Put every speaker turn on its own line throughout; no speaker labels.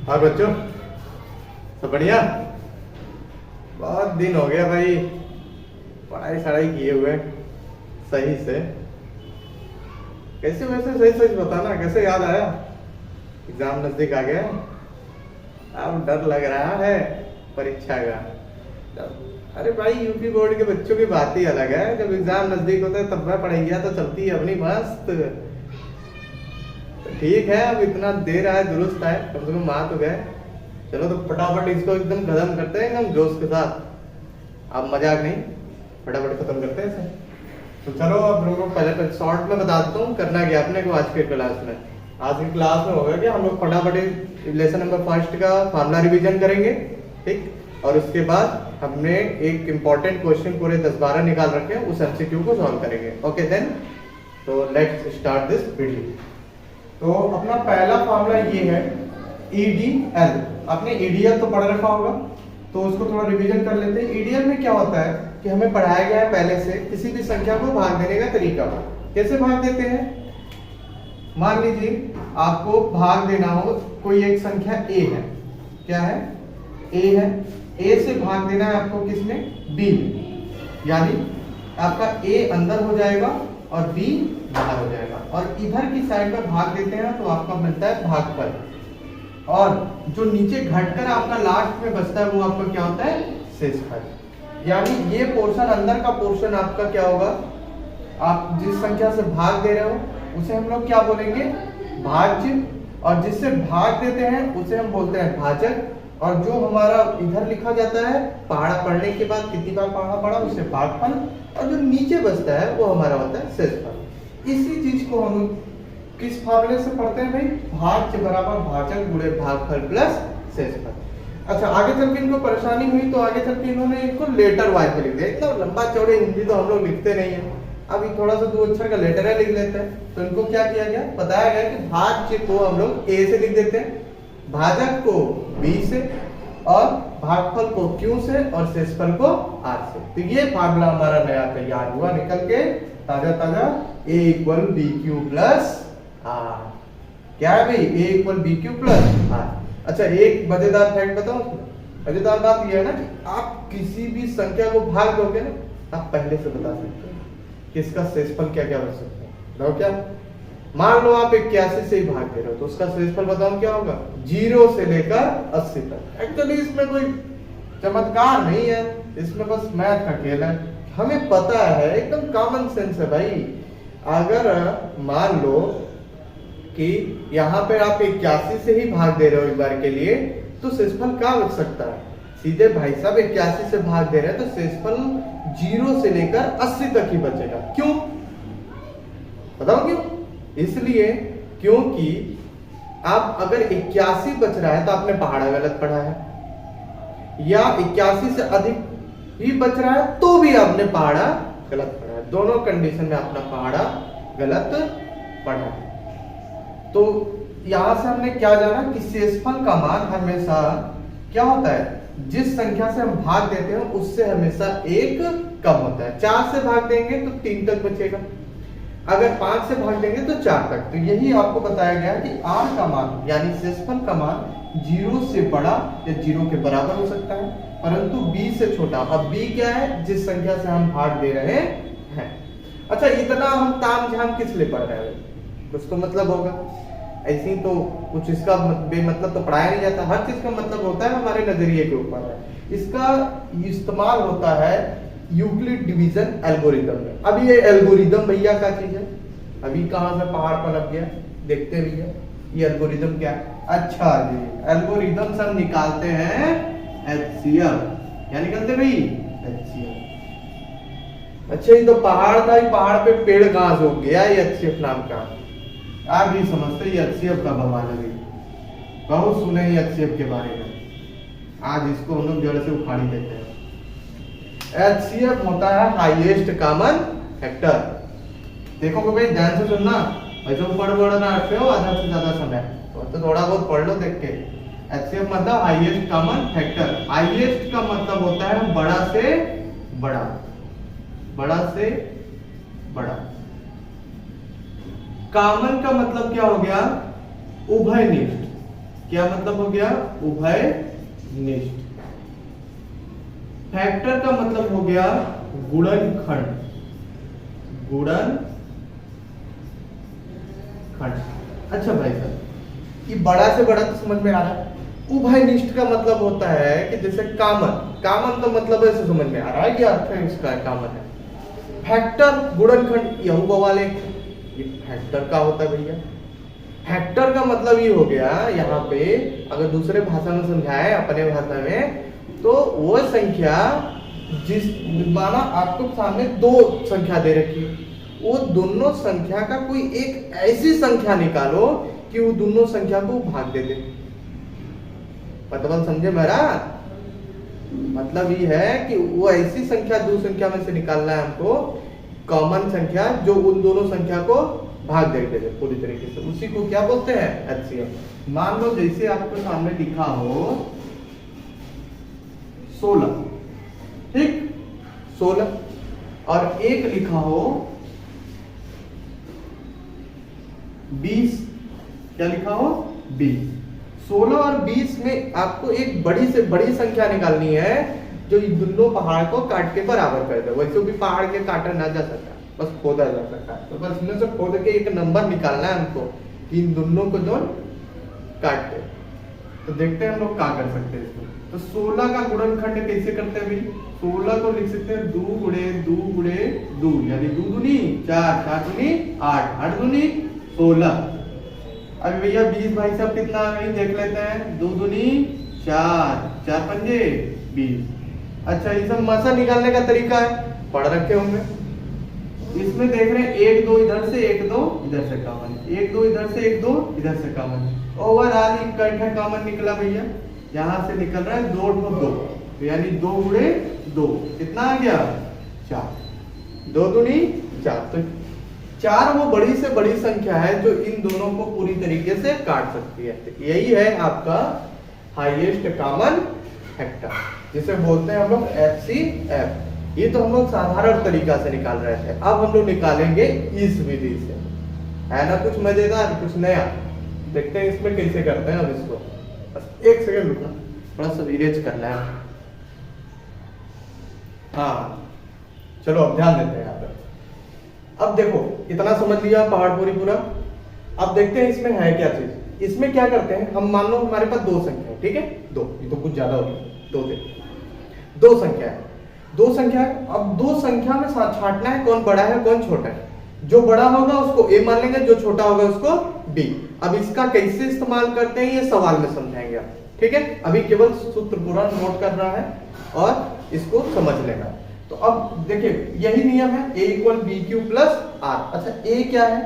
और बच्चों सब बढ़िया। बहुत दिन हो गया भाई पढ़ाई सढ़ाई किए हुए सही से। कैसे वैसे सही सही बताना, कैसे याद आया? एग्जाम नजदीक आ गया, अब डर लग रहा है परीक्षा का। अरे भाई यूपी बोर्ड के बच्चों की बात ही अलग है। जब एग्जाम नजदीक होता है तब मैं पढ़ाई तो चलती है अपनी मस्त। तो ठीक है, अब इतना देर आए दुरुस्त आए, कम से कम आ तो गए। चलो तो फटाफट इसको एकदम खत्म करते हैं, एकदम जोश के साथ। अब मजाक नहीं, फटाफट खत्म करते हैं इसे। तो चलो अब हम लोग पहले शॉर्ट में बता देता हूँ करना क्या अपने को आज के क्लास में। आज की क्लास में होगा कि हम लोग फटाफट लेसन नंबर फर्स्ट का फार्मूला रिवीजन करेंगे, ठीक। और उसके बाद हमने एक इम्पोर्टेंट क्वेश्चन पूरे 10-12 निकाल रखे हैं, उस एमसीक्यू को सॉल्व करेंगे। ओके देन, तो लेट्स स्टार्ट दिस वीडियो। तो अपना पहला फार्मूला ये है EDL। आपने EDL तो पढ़ रखा होगा, तो उसको थोड़ा रिवीजन कर लेते हैं। EDL में क्या होता है कि हमें पढ़ाया गया है पहले से किसी भी संख्या को भाग देने का तरीका। कैसे भाग देते हैं? मान लीजिए आपको भाग देना हो, कोई एक संख्या A है। क्या है? A है। A से भाग देना है आपको किसने? B में। यानी आपका A अंदर हो जाएगा और B बाहर हो जाएगा, और इधर की साइड में भाग देते हैं तो आपका मिलता है भागफल। और जो नीचे घटकर आपका लास्ट में बचता है वो आपका क्या होता है? शेषफल। यानी ये पोर्शन अंदर का पोर्शन आपका क्या होगा? आप जिस संख्या से भाग दे रहे हो उसे हम लोग क्या बोलेंगे? भाज्य। और जिससे भाग देते हैं उसे हम बोलते हैं भाजक। और जो हमारा इधर लिखा जाता है पहाड़ा पढ़ने के बाद कितनी बार पहाड़ा पढ़ा उसे भागफल, और जो नीचे बचता है वो हमारा होता है शेषफल। इसी चीज को हम किस फार्मूले से पढ़ते हैं भाई? भाज्य बराबर भाजक गुणे भागफल प्लस शेषफल। अच्छा, आगे चल के इनको परेशानी हुई तो आगे चल के इन्होंने इनको लेटर वाइज में लिख दिया। इतना लंबा चौड़े हिंदी तो हम लोग लिखते नहीं है, अभी थोड़ा सा 2 अक्षर का लेटर है लिख लेते हैं। तो इनको क्या किया गया? बताया गया कि भाज्य को हम लोग A से लिख देते हैं, भाजक को B से, और भागफल को Q से, और शेषफल को R से। तो ये फार्मूला हमारा नया तैयार हुआ निकल के ताजा ताजा। A = BQ + R। क्या है भाई? A = BQ + R। अच्छा, एक मजेदार फैक्ट बताऊं उसमें? मजेदार बात यह है ना कि आप किसी भी संख्या को भाग दोगे ना, आप पहले से बता सकते हैं कि इसका शेषफल क्या क्या बन सकता है। बताओ क्या? मान लो आप 81 से ही भाग दे रहे हो तो उसका शेषफल बताओ क्या होगा? 0 से लेकर 80 तक। एक्चुअली इसमें कोई चमत्कार नहीं है, इसमें बस मैथ का खेल है। हमें पता है, एकदम कॉमन सेंस है भाई। अगर मान लो कि यहाँ पे आप 81 से ही भाग दे रहे हो एक बार के लिए, तो शेषफल क्या बच सकता है? सीधे भाई साहब 81 से भाग दे रहे हैं तो शेषफल 0 से लेकर 80 तक ही बचेगा। क्यों? बताओ क्यों? इसलिए क्योंकि आप अगर 81 बच रहा है तो आपने पहाड़ा गलत पढ़ा है, या 81 से अधिक ही बच रहा है तो भी आपने पहाड़ा गलत पढ़ा है। दोनों कंडीशन में अपना पहाड़ा गलत पढ़ा है। तो यहां से हमने क्या जाना कि शेषफल का मान हमेशा क्या होता है? जिस संख्या से हम भाग देते हैं उससे हमेशा 1 कम होता है। 4 से भाग देंगे तो 3 तक बचेगा, अगर 5 से भाग देंगे तो 4 तक। तो यही आपको बताया गया कि R का मान यानी शेषफल का मान 0 से बड़ा या 0 के बराबर हो सकता है, परंतु B से छोटा। अब B क्या है? जिस संख्या से हम भाग दे रहे हैं। अच्छा, इतना हम ताम झाम किस लिए पढ़ रहे हैं? कुछ तो मतलब होगा। ऐसे ही तो कुछ इसका बेमतलब तो पढ़ाया नहीं जाता। हर चीज का मतलब होता है हमारे नजरिए के ऊपर। इसका इस्तेमाल होता है यूक्लिड डिवीजन एल्गोरिदम में। अब ये एल्गोरिदम भैया क्या चीज है? अभी कहां से पहाड़ पनप गया देखते भैया। ये एल्गोरिदम क्या है? अच्छा जी, एल्गोरिदम से हम निकालते हैं HCF। क्या निकलते भाई? HCF। अच्छा, ये तो पहाड़ था, ये पहाड़ पे पेड़ कहां से उग गया? ये HCF नाम का आप भी समझते ही HCF का भगवान लगे। बहुत सुने ही HCF के बारे में, आज इसको हम लोग जड़ से उखाड़ी देते हैं। HCF होता है हाईएस्ट कॉमन फैक्टर। देखो भाई ध्यान से सुनना, ऐसे पढ़ ना रखे हो आधा से ज्यादा समय, तो थोड़ा बहुत पढ़ लो देख के। HCF मतलब हाईएस्ट कॉमन फैक्टर। हाईएस्ट का मतलब होता है बड़ा से बड़ा, बड़ा से बड़ा। कॉमन का मतलब क्या हो गया? उभयनिष्ठ। क्या मतलब हो गया? उभयनिष्ठ। फैक्टर का मतलब हो गया गुणनखंड। अच्छा भाई साहब, ये बड़ा से बड़ा तो समझ में आ रहा है। उभयनिष्ठ का मतलब होता है कि जैसे कामन का मतलब ऐसे समझ में आ रहा है कि अर्थ है इसका कामन है। फैक्टर गुणनखंड यहू बवाल एक, ये फैक्टर का होता है भैया। फैक्टर का मतलब ये हो गया, यहाँ पे अगर दूसरे भाषा में समझाए अपने भाषा में, तो वो संख्या जिस माना आपको सामने दो संख्या दे रखी है, वो दोनों संख्या का कोई एक ऐसी संख्या निकालो कि वो दोनों संख्या को भाग दे दे। मतलब समझे मेरा मतलब ये है कि वो ऐसी संख्या दो संख्या में से निकालना है हमको, कॉमन संख्या जो उन दोनों संख्या को भाग दे दे पूरी तरीके से, उसी को क्या बोलते हैं? एचसीएफ। मान लो जैसे आपको सामने लिखा हो 16, ठीक, 16 और एक लिखा हो 20, क्या लिखा हो? 20। 16 और 20 में आपको एक बड़ी से बड़ी संख्या निकालनी है जो इन दोनों पहाड़ को काट के बराबर कर दे। वैसे भी पहाड़ के काटा ना जा सकता, बस खोदा जा सकता है, तो बस इनमें से खोद के एक नंबर निकालना है हमको, इन दोनों को जो काट दे। तो देखते हैं हम लोग क्या कर सकते हैं इसको। तो 16 का गुणनखंड कैसे करते हैं भाई? 16 को लिख सकते हैं 2 गुणे 2 गुणे 2, यानी 2 दूनी 4, 4 दूनी 8, 8 दूनी 16। अभी भैया 20 भाई साहब कितना आ गई देख लेते हैं। 2 दूनी 4, 4 पंजे 20। अच्छा, ये सब मसा निकालने का तरीका है, पढ़ रखे होंगे। इसमें देख रहे हैं 1 2 इधर से 1 2 इधर से कॉमन, 1 2 इधर से 1 2 इधर से कॉमन, ओवरऑल इनका कॉमन निकला भैया। यहाँ से निकल रहा है 2 2 2, यानी 2 गुणे 2 कितना आ गया? 4। 2 दूनी 4, तो 4 वो बड़ी से बड़ी संख्या है जो इन दोनों को पूरी तरीके से काट सकती है। तो यही है आपका हाईएस्ट कॉमन फैक्टर, जिसे बोलते हैं हम लोग एचसीएफ। ये तो हम लोग साधारण तरीका से निकाल रहे थे, अब हम लोग निकालेंगे इस विधि से। है ना कुछ मजेदार, कुछ नया? देखते हैं इसमें कैसे करते हैं। अब इसको बस एक सेकंड रुकना, थोड़ा सा इरेज करना है। हाँ चलो अब ध्यान देते हैं यहाँ पे। अब देखो इतना समझ लिया पहाड़पुरी पूरा। अब देखते हैं इसमें है क्या चीज। इसमें क्या करते हैं हम, मान लो हमारे पास दो संख्या है, ठीक है, दो, ये तो कुछ ज्यादा हो गया, दो संख्या है, दो संख्या है। अब दो संख्या में छांटना है कौन बड़ा है कौन छोटा है। जो बड़ा होगा उसको ए मान लेंगे, जो छोटा होगा उसको बी। अब इसका कैसे इस्तेमाल करते हैं ये सवाल में समझाएंगे आप, ठीक है। अभी केवल सूत्र पूरा नोट कर रहा है और इसको समझ लेना। तो अब देखिए यही नियम है, a equal B Q plus R. अच्छा a क्या है?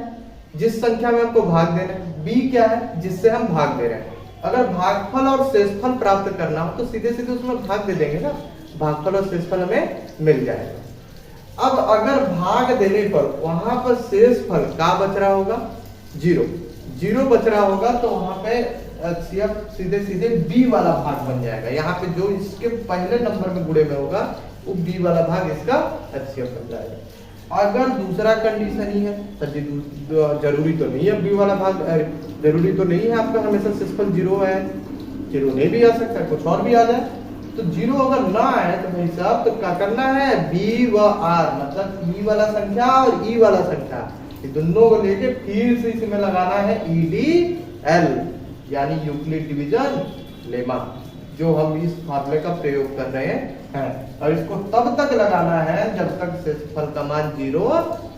जिस संख्या में हमको भाग देना है। b क्या है? जिससे हम भाग दे रहे हैं। अगर भागफल और शेषफल प्राप्त करना हो तो सीधे सीधे उसमें भाग दे देंगे ना, भागफल और शेषफल हमें मिल जाएगा। अब अगर भाग देने पर वहां पर शेषफल का बच रहा होगा, जीरो बच रहा होगा, तो वहां पे सीधे सीधे बी वाला भाग बन जाएगा। यहाँ पे जो इसके पहले नंबर में गुणे में होगा वो बी वाला भाग इसका एचसीएफ बन जाएगा। अगर दूसरा कंडीशन ही है, जरूरी तो नहीं है बी वाला भाग, जरूरी तो नहीं है आपका हमेशा शेषफल जीरो है, जीरो नहीं भी आ सकता, कुछ और भी आ जाए। तो जीरो अगर ना आए तो भाई साहब तो क्या करना है, बी व आर मतलब ई वाला संख्या और ई वाला संख्या, ये दोनों को लेके फिर से इसमें लगाना है EDL यानी यूक्लिड डिवीजन लेमा, जो हम इस फार्मूले का प्रयोग कर रहे हैं। और इसको तब तक लगाना है जब तक शेषफल का मान जीरो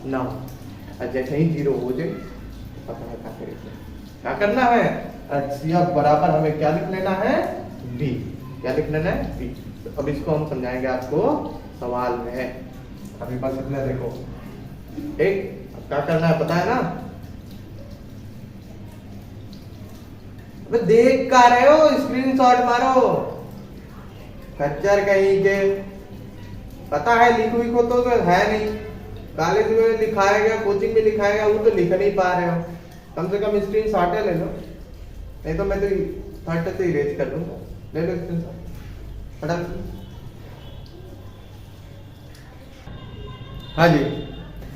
ना हो। जैसे ही जीरो हो जाए पता है क्या करेंगे, क्या करना है, एचसीएफ बराबर हमें क्या लिख लेना है, बी। क्या लिख लेना है, बी। तो अब इसको हम समझाएंगे आपको सवाल में। अभी बस इतना देखो, एक क्या करना है पता है ना, देख का रहे हो, स्क्रीनशॉट मारो, खच्चर कहीं के, पता है लिख विखो तो है नहीं, कॉलेज में लिखाया गया, कोचिंग में लिखाया गया, वो तो लिख नहीं पा रहे हो। कम से कम स्क्रीनशॉट ले लो, नहीं तो मैं तो थर्ड से इरेज कर दूंगा। ले लो स्क्रीनशॉट फटाफट। हाँ जी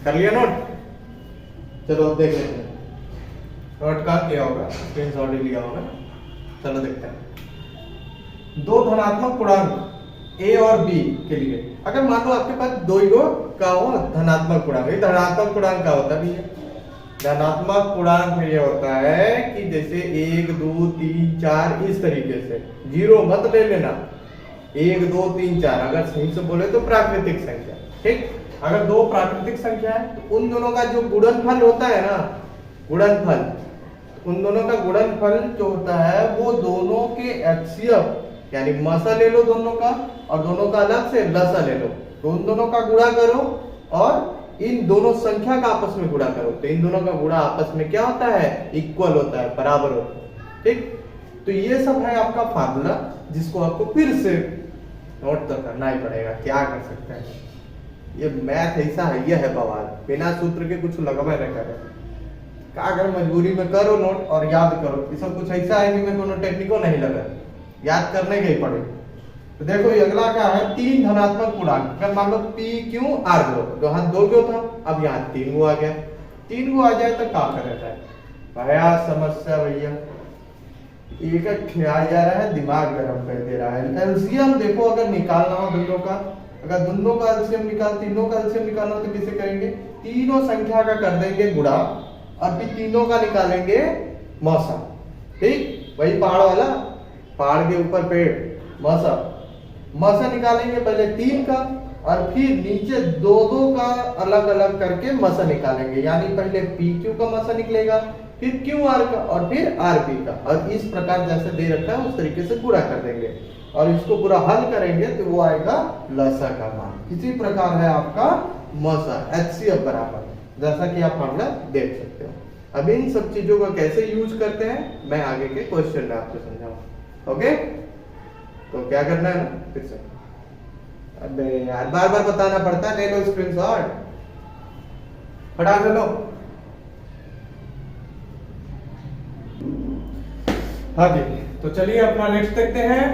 कर लिया नोट, चलो अब देख लेते हैं नोट का किया होगा, स्क्रीनशॉट ही लिया होगा। चलो देखते हैं। दो धनात्मक पूर्णांक ए और बी के लिए अगर मान लो आपके पास दो ही का हो धनात्मक पूर्णांक, धनात्मक पूर्णांक क्या होता है? धनात्मक पूर्णांक ये होता है कि जैसे 1 2 3 4 इस तरीके से, जीरो मत ले लेना, 1 2 3 4 अगर सही से बोले तो प्राकृतिक संख्या, ठीक। अगर दो प्राकृतिक संख्या है तो उन दोनों का जो गुणनफल होता है ना, गुणनफल, उन दोनों का गुणनफल जो होता है वो दोनों के एचसीएफ यानी मसा ले लो दोनों का, और दोनों का अलग से लसा ले लो, तो उन दोनों का गुणा करो और इन दोनों संख्या का आपस में गुणा करो, तो इन दोनों का गुणा आपस में क्या होता है? इक्वल होता है, बराबर होता है, ठीक। तो ये सब है आपका फार्मूला, जिसको आपको फिर से नोट तो करना ही पड़ेगा, क्या कर सकते हैं। ये मैथ ऐसा है, ये है बवाल, बिना सूत्र के कुछ लगवा नहीं करे, क्या अगर मजबूरी में करो नोट और याद करो। ये सब कुछ ऐसा है कि मैं कोनो टेक्निको नहीं लगा, याद करने के ही पड़े। तो देखो ये अगला क्या है? तीन धनात्मक पूर्णांक, अगर मान लो पी क्यू आर दो, तो यहाँ दो क्यों था, अब यहाँ तीन गो आ गया, तीन गो आ जाए तो क्या करेगा? भैया समस्या भैया, एक ख्याल जा रहा है, दिमाग गर्म कर दे रहा है। एलसीएम देखो अगर निकालना हो दोनों का, अगर दोनों का एलसीएम तीनों का एलसीएम निकालना हो तो कैसे करेंगे? तीनों संख्या का कर देंगे गुणा और फिर तीनों का निकालेंगे मौसा, ठीक। वही पहाड़ वाला, पहाड़ के ऊपर पेड़, मौसा, मौसा निकालेंगे पहले तीन का और फिर नीचे दो दो का अलग अलग करके मसा निकालेंगे, यानी पहले पी क्यू का मसा निकलेगा, फिर क्यू आर का और फिर आर पी का, और इस प्रकार जैसे दे रखा है उस तरीके से पूरा कर देंगे और इसको पूरा हल करेंगे तो वो आएगा लसा का मान। इसी प्रकार है आपका मसा एचसीएफ बराबर, जैसा कि आप फार्मूला देख सकते हो। अब इन सब चीजों का कैसे यूज करते हैं मैं आगे के क्वेश्चन में आपको समझाऊंगा, ओके। तो क्या करना है ना, फिर से, अबे यार बार बार बताना पड़ता है, ले लो स्क्रीनशॉट, फटाक से लो। हाँ जी, तो चलिए अपना नेक्स्ट देखते हैं।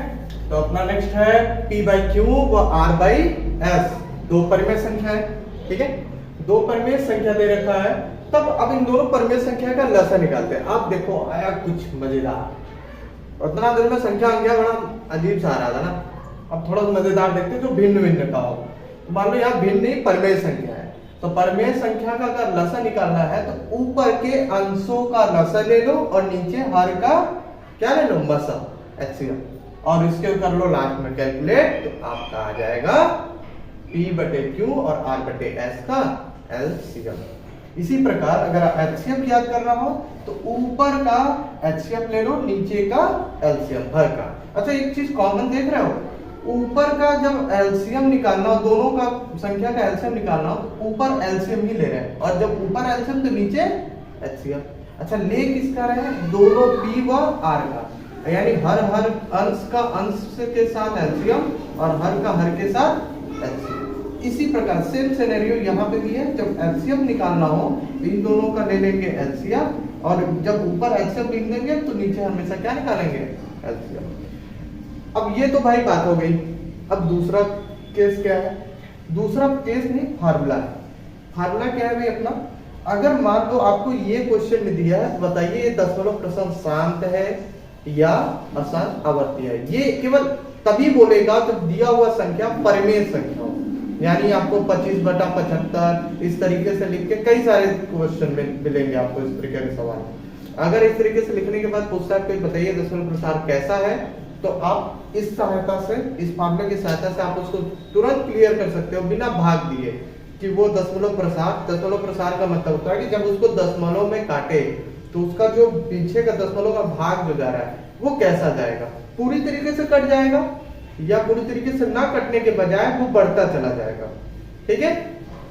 तो अपना नेक्स्ट है P बाई क्यू व R बाई एस, दो परिमेय संख्या है, ठीक है। दो परिमेय संख्या दे रखा है, तब अब इन दोनों परिमेय संख्या का लसा निकालते हैं। अब देखो आया कुछ मजेदार, उतना देर में संख्या अंग्या बड़ा अजीब सा आ रहा था ना, अब थोड़ा मजेदार देखते हैं जो भिन्न भिन्न का हो। तो मान लो यहाँ भिन्न नहीं परिमेय संख्या है, तो परिमेय संख्या का अगर लसा निकालना है तो ऊपर के अंशों का लसा ले लो और नीचे हर का क्या ले लो? मसा, एचसीएम, और इसके कर लो लास्ट में कैलकुलेट, तो आपका आ जाएगा P बटे Q और R बटे S का एलसीएम। इसी प्रकार अगर एचसीएम याद करना हो तो ऊपर का एचसीएम ले लो, नीचे का एलसीएम भर का। अच्छा एक चीज कॉमन देख रहे हो, ऊपर का जब एलसीएम निकालना हो, दोनों का संख्या का एलसीएम निकालना हो तो ऊपर एलसीएम ही ले रहे हैं, और जब ऊपर एलसीएम तो नीचे एचसीएम। अच्छा ले किसका रहे हैं? दोनों P व R का, यानी हर अंश का अंश के साथ एलसीएम और हर का हर के साथ एलसीएम। इसी प्रकार सेम सिनेरियो यहाँ पे भी है, जब एलसीएम निकालना हो तो इन दोनों का ले लेंगे एलसीएम, और जब ऊपर एलसीएम लिख देंगे तो नीचे हमेशा क्या निकालेंगे? एलसीएम। अब ये तो भाई बात हो गई। अब दूसरा केस क्या है? दूसरा केस नहीं, फार्मूला है। फार्मूला क्या है भाई अपना? अगर मान लो आपको ये क्वेश्चन में दिया है, बताइए ये दशमलव प्रसन्न शांत है या अशांत आवर्ती है। ये केवल तभी बोलेगा जब दिया हुआ संख्या परिमेय संख्या हो, यानी आपको 25/75 इस तरीके से लिख के कई सारे क्वेश्चन में मिलेंगे आपको इस तरीके के सवाल। अगर इस तरीके से लिखने के बाद पूछता है कोई बताइए दशमलव प्रसार कैसा है, तो आप इस सहायता से, इस फार्मूले की सहायता से आप उसको तुरंत क्लियर कर सकते हो बिना भाग दिए कि वो दशमलव प्रसार का मतलब होता है कि जब उसको दशमलव में काटे तो उसका जो पीछे का दशमलव का भाग जो जा रहा है वो कैसा जाएगा, पूरी तरीके से कट जाएगा या पूरी तरीके से ना कटने के बजाय वो बढ़ता चला जाएगा, ठीक है,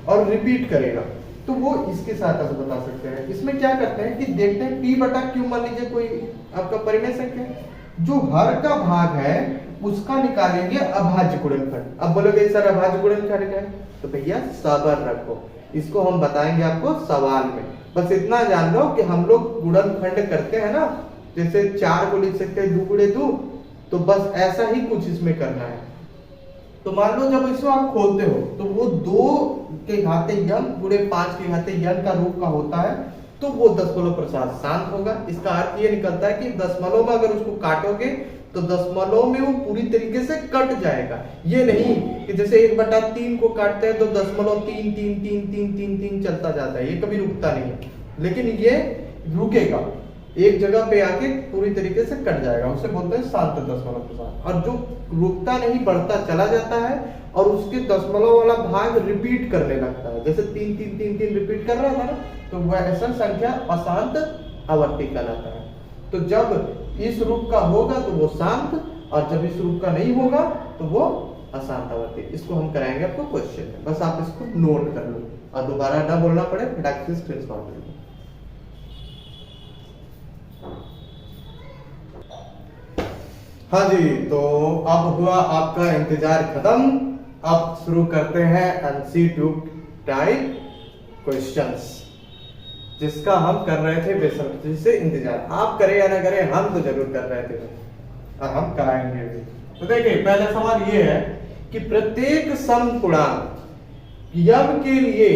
और रिपीट करेगा। तो वो इसके सहायता से बता सकते हैं। इसमें क्या करते हैं कि देखते हैं P बटा Q, मान लीजिए कोई आपका परिमेय संख्या, जो हर का भाग है उसका निकालेंगे अभाज्य गुणनफल। अब बोलोगे सर अभाज्य गुणनफल क्या है? तो भैया सब्र रखो, इसको हम बताएंगे आपको सवाल में। बस इतना जान लो कि हम लोग गुणनखंड करते हैं ना, जैसे 4 को लिख सकते हैं 2 गुणे 2, तो बस ऐसा ही कुछ इसमें करना है। तो मान लो जब इसको आप खोलते हो तो वो 2 के घाते n गुणे 5 के घाते n का रूप का होता है, तो वो दशमलव प्रसाद शांत होगा। इसका अर्थ ये निकलता है कि दशमलव में अगर उसको काटोगे तो दशमलव में वो पूरी तरीके से कट जाएगा। ये नहीं कि जैसे 1/3 को काटते हैं तो दशमलव 3 3 3 3 3 3 चलता जाता है, ये कभी रुकता नहीं है, लेकिन ये रुकेगा एक जगह पे आके पूरी तरीके से कट जाएगा, उसे बोलते हैं शांत दशमलव प्रसाद। और जो रुकता नहीं बढ़ता चला जाता है और उसके दशमलव वाला भाग रिपीट करने लगता है, जैसे 3 3 3 3 रिपीट कर रहा था ना, तो वह ऐसा संख्या अशांत आवर्ती कहलाता है। तो जब इस रूप का होगा तो वो शांत, और जब इस रूप का नहीं होगा तो वो अशांत आवर्ती। इसको हम कराएंगे आपको क्वेश्चन में, बस आप इसको नोट कर लो और दोबारा ना बोलना पड़े, फटाक से स्क्रीनशॉट ले लो। हाँ जी, तो अब हुआ आपका इंतजार खत्म। अब शुरू करते हैं एमसीक्यू टाइप क्वेश्चंस, जिसका हम कर रहे थे बेसब्री से इंतजार। आप करें या ना करें, हम तो जरूर कर रहे थे और हम कराएंगे भी। तो देखिए पहला सवाल ये है कि प्रत्येक समपूर्णांक यम के लिए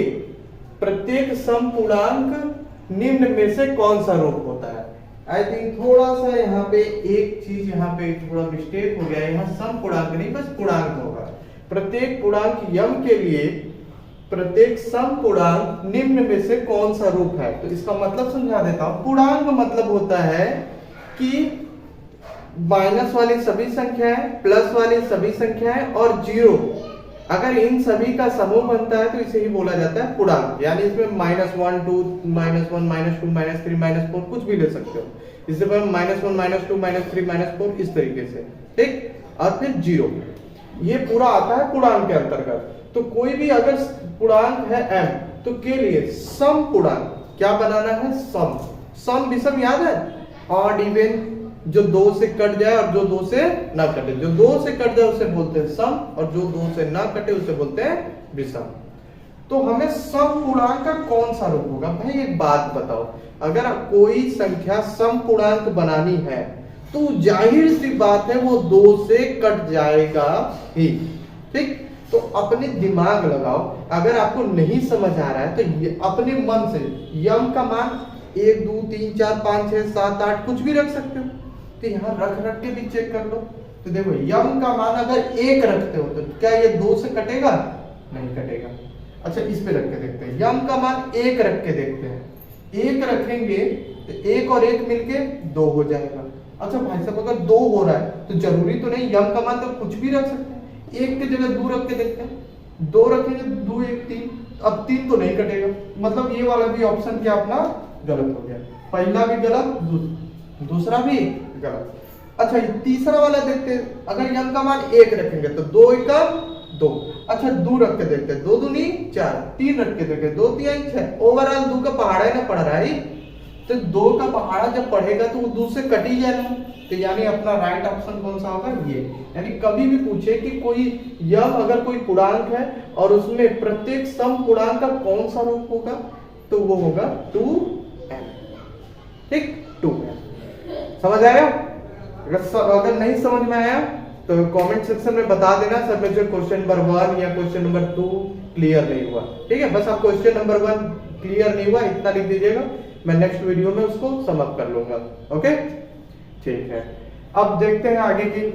प्रत्येक समपूर्णांक निम्न में से कौन सा रूप होता है। आई थिंक थोड़ा सा यहाँ पे एक चीज यहाँ पे थोड़ा मिस्टेक हो गया, यहाँ समपूर्णांक नहीं बस पूर्णांक होगा। प्रत्येक पूर्णांक यम के लिए प्रत्येक समपूर्णांक निम्न में से कौन सा रूप है। तो इसका मतलब समझा देता हूं। पूर्णांक मतलब होता है कि माइनस वाली सभी संख्याएं, प्लस वाली सभी संख्याएं और जीरो, अगर इन सभी का समूह बनता है तो इसे ही बोला जाता है पूर्णांक। यानी इसमें -1 2 -1 -2 -3 -4 कुछ भी ले सकते हो। इससे पर -1 -2 -3 -4 इस तरीके से, ठीक। और फिर जीरो, ये पूरा आता है पूर्णांक के अंतर्गत। तो कोई भी अगर पूर्णांक है m, तो के लिए सम पूर्णांक क्या बनाना है, सम। सम विषम याद है, ऑड इवन, जो 2 से कट जाए और जो 2 से ना कटे। जो 2 से कट जाए उसे बोलते हैं सम, और जो 2 से ना कटे उसे बोलते हैं विषम। तो हमें सम पूर्णांक का कौन सा रूप होगा। भाई एक बात बताओ, अगर कोई संख्या सम पूर्णांक बनानी है तो जाहिर सी बात है वो 2 से कट जाएगा ही, ठीक। तो अपने दिमाग लगाओ, अगर आपको नहीं समझ आ रहा है तो अपने मन से यम का मान 1 2 3 4 5 6 7 8 कुछ भी रख सकते हो। तो यहाँ रख रख के भी चेक कर लो। तो देखो यम का मान अगर 1 रखते हो तो क्या ये 2 से कटेगा, नहीं कटेगा। अच्छा इस पे रख के देखते हैं, यम का मान 1 रख के देखते हैं। 1 रखेंगे तो 1 और 1 मिलके 2 हो जाएगा। अच्छा भाई साहब अगर 2 हो रहा है तो जरूरी तो नहीं, यम का मान तो कुछ भी रख सकते हैं। 1 की जगह 2 रख के देखते हैं, 2 रखेंगे 2 1 3, अब 3 तो नहीं कटेगा। मतलब ये वाला भी ऑप्शन क्या अपना गलत हो गया, पहला भी गलत दूसरा भी गलत। अच्छा तीसरा वाला देखते हैं, अगर यम का मान 1 रखेंगे तो 2 1 2। अच्छा 2 रख के देखते हैं, 2 2 4, 3 रख के देखते हैं, 2 3 6। ओवरऑल 2 का पहाड़ा ना पड़ रहा है, तो 2 का पहाड़ा जब पढ़ेगा तो वो 2 से कट ही जाएगा। तो यानी अपना राइट ऑप्शन कौन सा होगा, ये। यानी कभी भी पूछे कि कोई यम अगर कोई पूर्णांक है और उसमें प्रत्येक सम पूर्णांक का कौन सा रूप होगा, तो वो होगा 2m, ठीक, 2m। समझ आया। अगर नहीं समझ में आया तो कमेंट सेक्शन में बता देना सर मुझे क्वेश्चन नंबर 1 या क्वेश्चन नंबर 2 क्लियर नहीं हुआ, ठीक है। बस आप क्वेश्चन नंबर 1 क्लियर नहीं हुआ इतना लिख दीजिएगा, मैं नेक्स्ट वीडियो में उसको समाप्त कर लूंगा। ओके ठीक है, अब देखते हैं आगे की